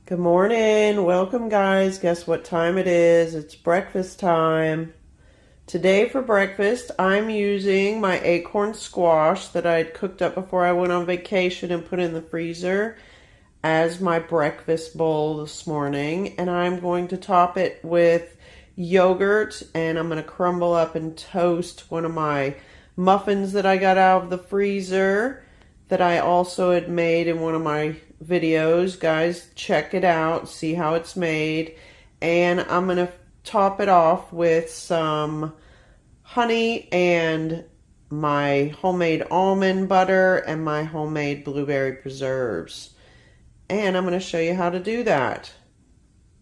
Good morning. Welcome, guys. Guess what time it is? It's breakfast time. Today for breakfast, I'm using my acorn squash that I had cooked up before I went on vacation and put in the freezer as my breakfast bowl this morning. And I'm going to top it with yogurt, and I'm going to crumble up and toast one of my muffins that I got out of the freezer that I also had made in one of my videos. Guys, check it out, see how it's made. And I'm going to top it off with some honey and my homemade almond butter and my homemade blueberry preserves. And I'm going to show you how to do that.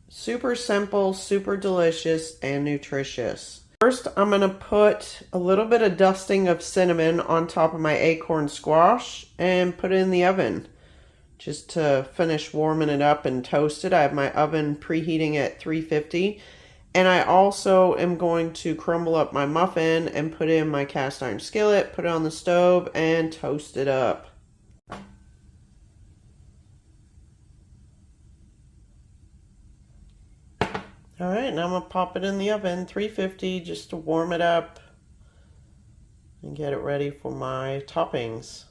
Super simple, super delicious, and nutritious. First, I'm going to put a little bit of dusting of cinnamon on top of my acorn squash and put it in the oven just to finish warming it up and toast it. I have my oven preheating at 350. And I also am going to crumble up my muffin and put it in my cast iron skillet, put it on the stove, and toast it up. All right, now I'm going to pop it in the oven, 350, just to warm it up and get it ready for my toppings.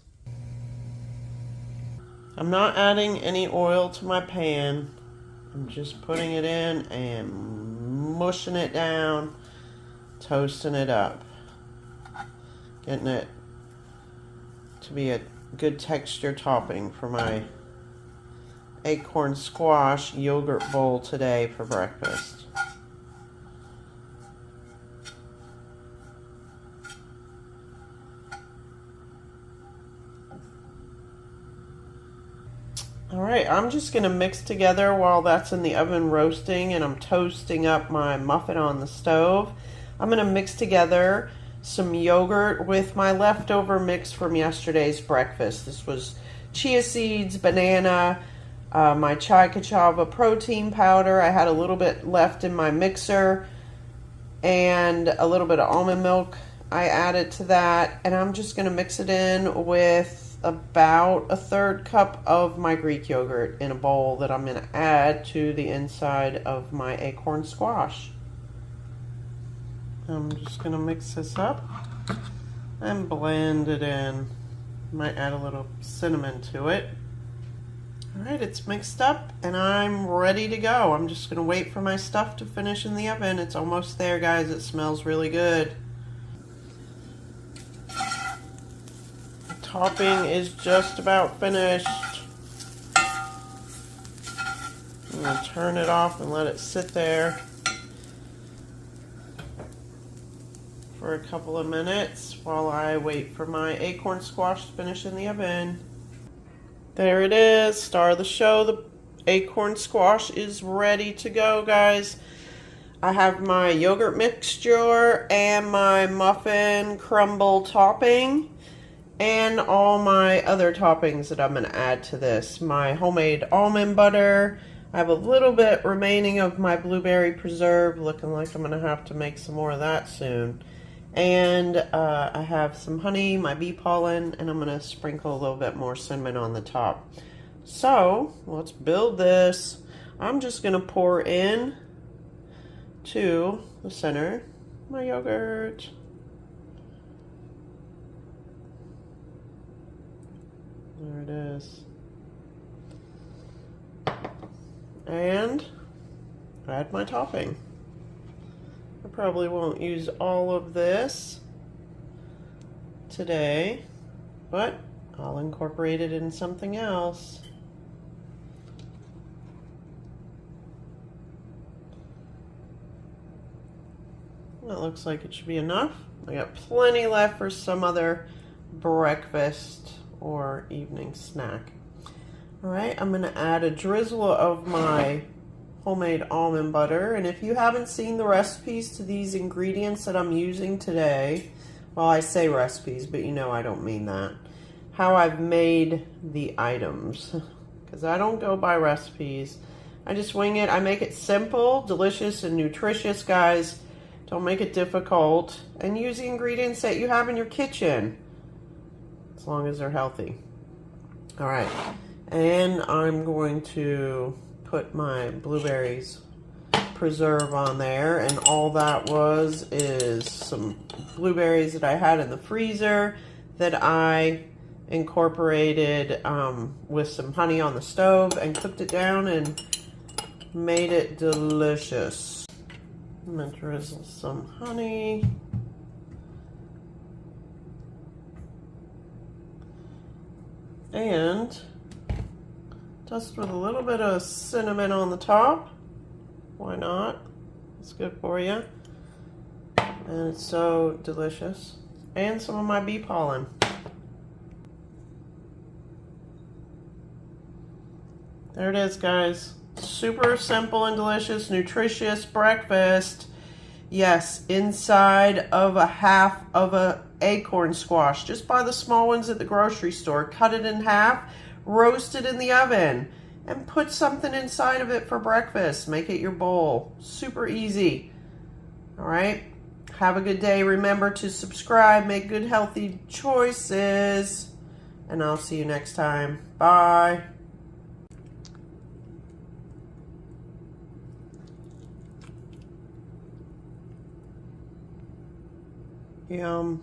I'm not adding any oil to my pan. I'm just putting it in and mushing it down, toasting it up, getting it to be a good texture topping for my acorn squash yogurt bowl today for breakfast. Alright, I'm just going to mix together while that's in the oven roasting and I'm toasting up my muffin on the stove. I'm going to mix together some yogurt with my leftover mix from yesterday's breakfast. This was chia seeds, banana, my chai kachava protein powder. I had a little bit left in my mixer and a little bit of almond milk I added to that, and I'm just going to mix it in with about a third cup of my Greek yogurt in a bowl that I'm going to add to the inside of my acorn squash. I'm just going to mix this up and blend it in. Might add a little cinnamon to it. Alright, it's mixed up and I'm ready to go. I'm just going to wait for my stuff to finish in the oven. It's almost there, guys. It smells really good. The topping is just about finished. I'm going to turn it off and let it sit there for a couple of minutes while I wait for my acorn squash to finish in the oven. There it is, star of the show. The acorn squash is ready to go, guys. I have my yogurt mixture and my muffin crumble topping and all my other toppings that I'm going to add to this. My homemade almond butter. I have a little bit remaining of my blueberry preserve, looking like I'm going to have to make some more of that soon. And I have some honey, my bee pollen, and I'm going to sprinkle a little bit more cinnamon on the top. So, let's build this. I'm just going to pour in to the center my yogurt. There it is. And add my topping. I probably won't use all of this today, but I'll incorporate it in something else. That looks like it should be enough. I got plenty left for some other breakfast or evening snack. All right, I'm going to add a drizzle of my homemade almond butter, and if you haven't seen the recipes to these ingredients that I'm using today, well, I say recipes, but you know I don't mean that, how I've made the items, because I don't go by recipes. I just wing it. I make it simple, delicious, and nutritious, guys. Don't make it difficult, and use the ingredients that you have in your kitchen, as long as they're healthy. All right, and I'm going to put my blueberries preserve on there, and all that is some blueberries that I had in the freezer that I incorporated with some honey on the stove and cooked it down and made it delicious. I'm going to drizzle some honey. And dust with a little bit of cinnamon on the top. Why not? It's good for you. And it's so delicious. And some of my bee pollen. There it is, guys. Super simple and delicious, nutritious breakfast. Yes, inside of a half of a acorn squash. Just buy the small ones at the grocery store. Cut it in half, roast it in the oven, and put something inside of it for breakfast. Make it your bowl. Super easy. All right? Have a good day. Remember to subscribe, make good healthy choices, and I'll see you next time. Bye. Yum.